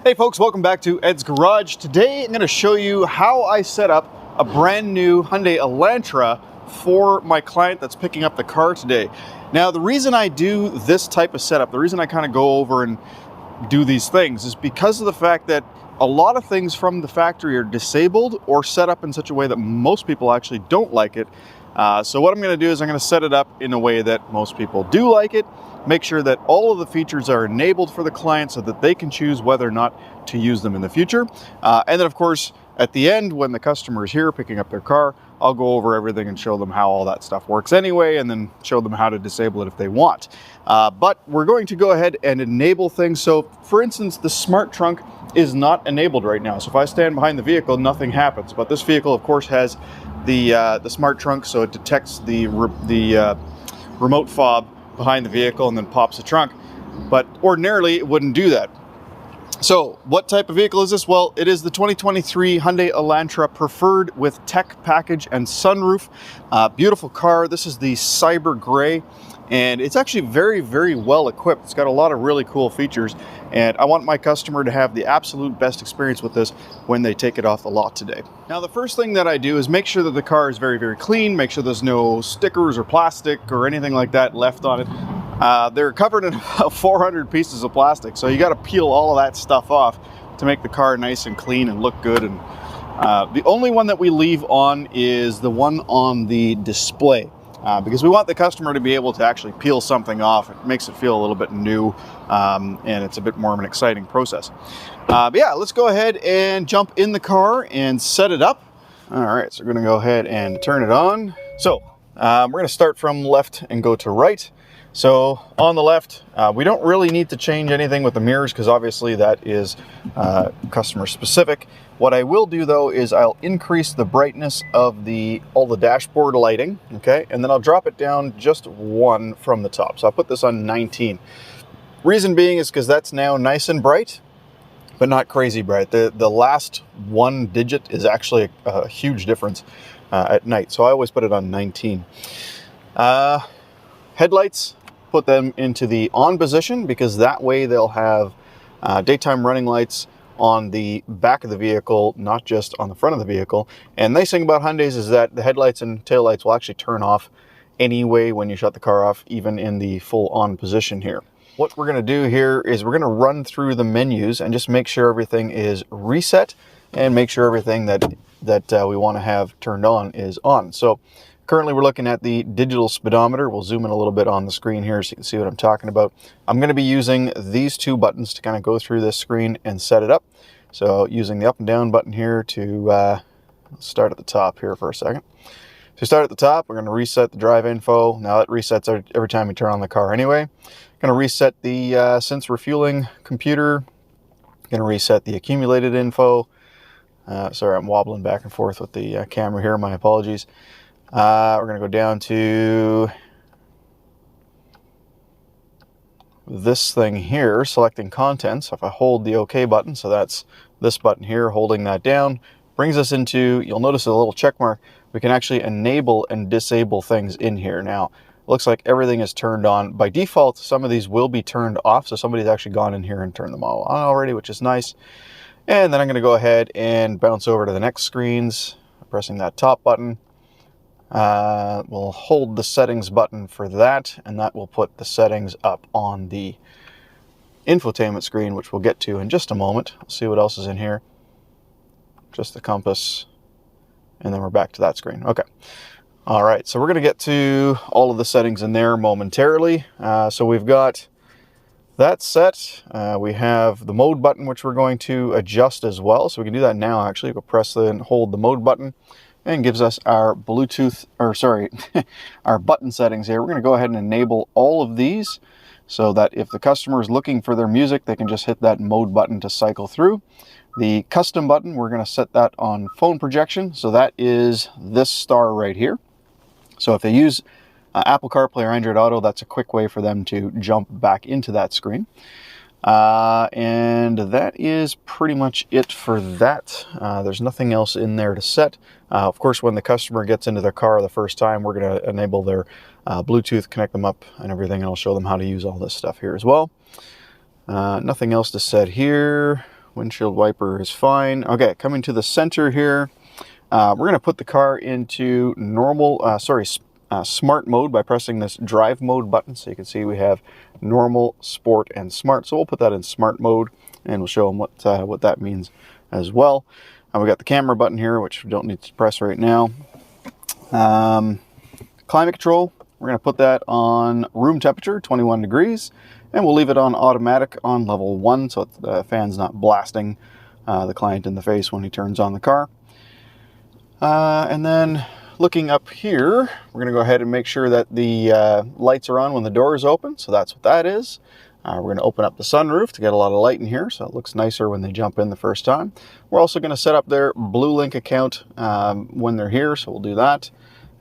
Hey folks, welcome back to Ed's Garage. Today I'm going to show you how I set up a brand new Hyundai Elantra for my client that's picking up the car today. Now the reason I do this type of setup, the reason I kind of go over and do these things is because of the fact that a lot of things from the factory are disabled or set up in such a way that most people actually don't like it. So what I'm going to do is I'm going to set it up in a way that most people do like it. Make sure that all of the features are enabled for the client so that they can choose whether or not to use them in the future. And then of course, at the end, when the customer is here picking up their car, I'll go over everything and show them how all that stuff works anyway, and then show them how to disable it if they want. But we're going to go ahead and enable things. So for instance, the smart trunk is not enabled right now. So if I stand behind the vehicle, nothing happens. But this vehicle, of course, has the smart trunk, so it detects the remote fob behind the vehicle and then pops the trunk. But ordinarily, it wouldn't do that. So what type of vehicle is this? Well, it is the 2023 Hyundai Elantra Preferred with tech package and sunroof. Beautiful car. This is the Cyber Gray, and it's actually very, very well equipped. It's got a lot of really cool features, and I want my customer to have the absolute best experience with this when they take it off the lot today. Now, the first thing that I do is make sure that the car is very, very clean, make sure there's no stickers or plastic or anything like that left on it. They're covered in about 400 pieces of plastic, so you got to peel all of that stuff off to make the car nice and clean and look good. And the only one that we leave on is the one on the display, because we want the customer to be able to actually peel something off. It makes it feel a little bit new, and it's a bit more of an exciting process. But yeah, let's go ahead and jump in the car and set it up. All right, so we're going to go ahead and turn it on. So we're going to start from left and go to right. So on the left, we don't really need to change anything with the mirrors because obviously that is customer specific. What I will do though is I'll increase the brightness of all the dashboard lighting, okay? And then I'll drop it down just one from the top. So I'll put this on 19. Reason being is because that's now nice and bright, but not crazy bright. The last one digit is actually a huge difference at night. So I always put it on 19. Headlights, put them into the on position because that way they'll have daytime running lights on the back of the vehicle, not just on the front of the vehicle. And the nice thing about Hyundais is that the headlights and taillights will actually turn off anyway when you shut the car off, even in the full on position here. What we're going to do here is we're going to run through the menus and just make sure everything is reset and make sure everything that we want to have turned on is on. So currently we're looking at the digital speedometer. We'll zoom in a little bit on the screen here so you can see what I'm talking about. I'm going to be using these two buttons to kind of go through this screen and set it up. So using the up and down button here to start at the top here for a second. So start at the top, we're going to reset the drive info. Now it resets every time you turn on the car anyway. Going to reset the since refueling computer. Going to reset the accumulated info. Sorry, I'm wobbling back and forth with the camera here. My apologies. We're going to go down to this thing here, selecting content. So if I hold the OK button, so that's this button here, holding that down, brings us into, you'll notice a little check mark. We can actually enable and disable things in here. Now, it looks like everything is turned on. By default, some of these will be turned off. So somebody's actually gone in here and turned them all on already, which is nice. And then I'm going to go ahead and bounce over to the next screens, pressing that top button. We'll hold the settings button for that, and that will put the settings up on the infotainment screen, which we'll get to in just a moment. Let's see what else is in here. Just the compass, and then we're back to that screen. Okay. All right, so we're going to get to all of the settings in there momentarily. So we've got that set. We have the mode button, which we're going to adjust as well. So we can do that now, actually. We'll press and hold the mode button, and gives us our Bluetooth, or sorry, our button settings here. We're going to go ahead and enable all of these so that if the customer is looking for their music, they can just hit that mode button to cycle through. The custom button, we're going to set that on phone projection. So that is this star right here. So if they use Apple CarPlay or Android Auto, that's a quick way for them to jump back into that screen. And that is pretty much it for that. There's nothing else in there to set. Of course, when the customer gets into their car the first time, we're going to enable their Bluetooth, connect them up and everything, and I'll show them how to use all this stuff here as well. Nothing else to set here. windshield wiper is fine. Okay, coming to the center here, we're going to put the car into smart mode by pressing this drive mode button. So you can see we have normal, sport, and smart. So we'll put that in smart mode, and we'll show them what that means as well. We got the camera button here, which we don't need to press right now. Climate control, we're going to put that on room temperature, 21 degrees, and we'll leave it on automatic on level 1, so the fan's not blasting the client in the face when he turns on the car. And then looking up here, we're going to go ahead and make sure that the lights are on when the door is open, so that's what that is. We're going to open up the sunroof to get a lot of light in here, so it looks nicer when they jump in the first time. We're also going to set up their BlueLink account when they're here, so we'll do that.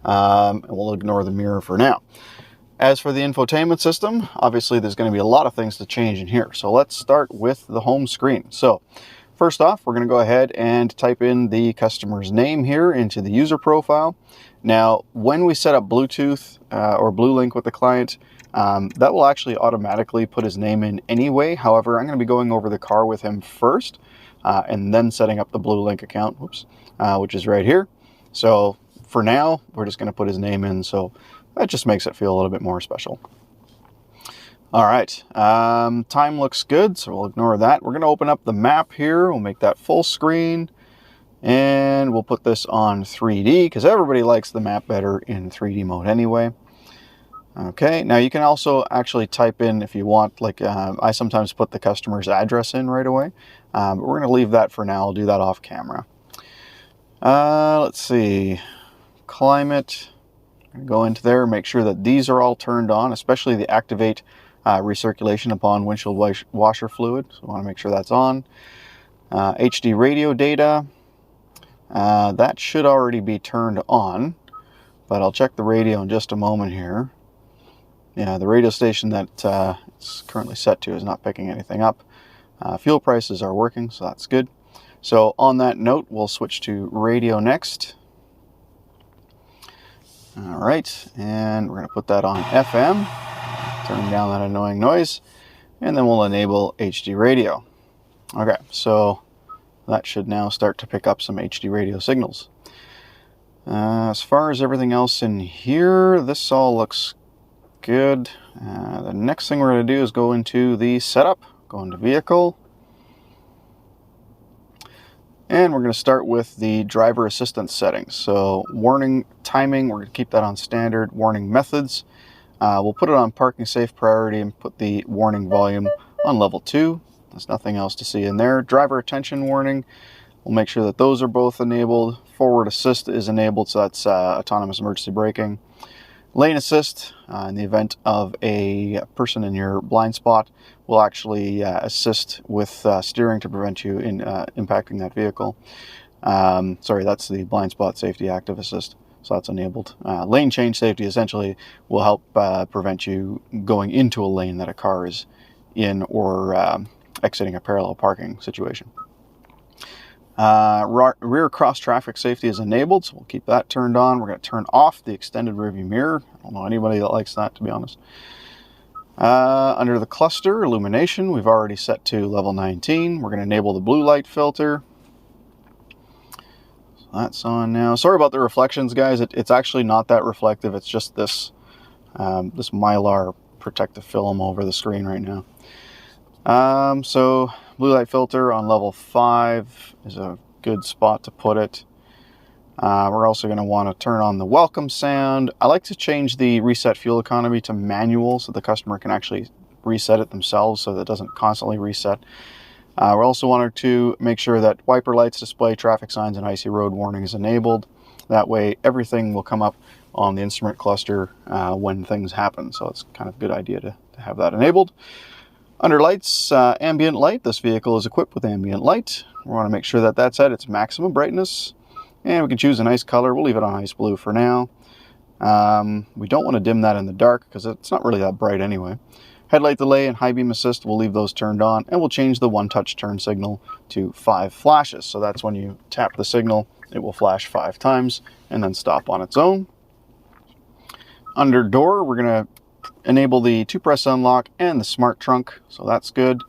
And we'll ignore the mirror for now. As for the infotainment system, obviously there's going to be a lot of things to change in here. So let's start with the home screen. So first off, we're going to go ahead and type in the customer's name here into the user profile. Now, when we set up Bluetooth or BlueLink with the client, that will actually automatically put his name in anyway. However, I'm going to be going over the car with him first and then setting up the BlueLink account, which is right here. So for now, we're just going to put his name in, so that just makes it feel a little bit more special. All right, time looks good, so we'll ignore that. We're going to open up the map here. We'll make that full screen, and we'll put this on 3D because everybody likes the map better in 3D mode anyway. Okay, now you can also actually type in if you want, like I sometimes put the customer's address in right away, but we're going to leave that for now. I'll do that off camera. Let's see, climate, I'm going to go into there and make sure that these are all turned on, especially the activate recirculation upon windshield washer fluid, so I want to make sure that's on. HD radio data, that should already be turned on, but I'll check the radio in just a moment here. Yeah, the radio station that it's currently set to is not picking anything up. Fuel prices are working, so that's good. So on that note, we'll switch to radio next. All right, and we're going to put that on FM. Turn down that annoying noise, and then we'll enable HD radio. Okay, so that should now start to pick up some HD radio signals. As far as everything else in here, this all looks good. The next thing we're going to do is go into the setup, go into vehicle, and we're going to start with the driver assistance settings. So warning timing, we're going to keep that on standard. Warning methods, we'll put it on parking safe priority and put the warning volume on level 2. There's nothing else to see in there. Driver attention warning, we'll make sure that those are both enabled. Forward assist is enabled, so that's autonomous emergency braking. Lane assist, in the event of a person in your blind spot, will actually assist with steering to prevent you in impacting that vehicle. Sorry, that's the blind spot safety active assist, so that's enabled. Lane change safety essentially will help prevent you going into a lane that a car is in or exiting a parallel parking situation. Rear cross traffic safety is enabled, so we'll keep that turned on. We're going to turn off the extended rearview mirror. I don't know anybody that likes that, to be honest. Under the cluster illumination, we've already set to level 19. We're going to enable the blue light filter. So that's on now. Sorry about the reflections, guys. It's actually not that reflective. It's just this this Mylar protective film over the screen right now. So blue light filter on level 5 is a good spot to put it. We're also going to want to turn on the welcome sound. I like to change the reset fuel economy to manual so the customer can actually reset it themselves so that it doesn't constantly reset. We also wanted to make sure that wiper lights display traffic signs and icy road warning is enabled. That way everything will come up on the instrument cluster when things happen. So it's kind of a good idea to have that enabled. Under lights, ambient light. This vehicle is equipped with ambient light. We want to make sure that that's at its maximum brightness. And we can choose a nice color. We'll leave it on ice blue for now. We don't want to dim that in the dark because it's not really that bright anyway. Headlight delay and high beam assist, we'll leave those turned on. And we'll change the one-touch turn signal to 5 flashes. So that's when you tap the signal, it will flash 5 times and then stop on its own. Under door, we're going to enable the 2-press unlock and the smart trunk, so that's good.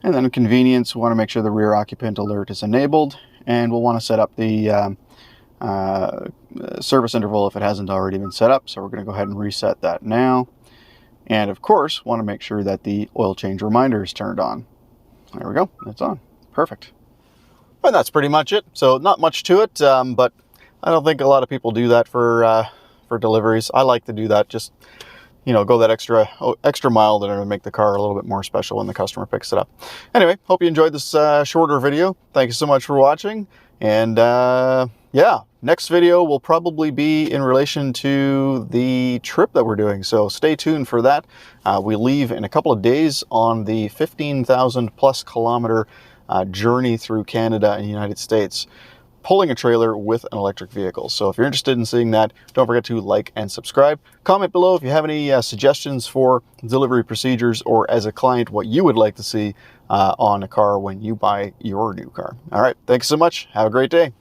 And then convenience, we want to make sure the rear occupant alert is enabled, and we'll want to set up the service interval if it hasn't already been set up. So we're going to go ahead and reset that now. And of course, want to make sure that the oil change reminder is turned on. There we go, it's on. Perfect. And that's pretty much it. So not much to it, but I don't think a lot of people do that for deliveries. I like to do that, just, you know, go that extra mile to make the car a little bit more special when the customer picks it up. Anyway, hope you enjoyed this shorter video. Thank you so much for watching. And yeah, next video will probably be in relation to the trip that we're doing. So stay tuned for that. We leave in a couple of days on the 15,000 plus kilometer journey through Canada and the United States, pulling a trailer with an electric vehicle. So if you're interested in seeing that, don't forget to like and subscribe. Comment below if you have any suggestions for delivery procedures, or as a client, what you would like to see on a car when you buy your new car. All right, thanks so much. Have a great day.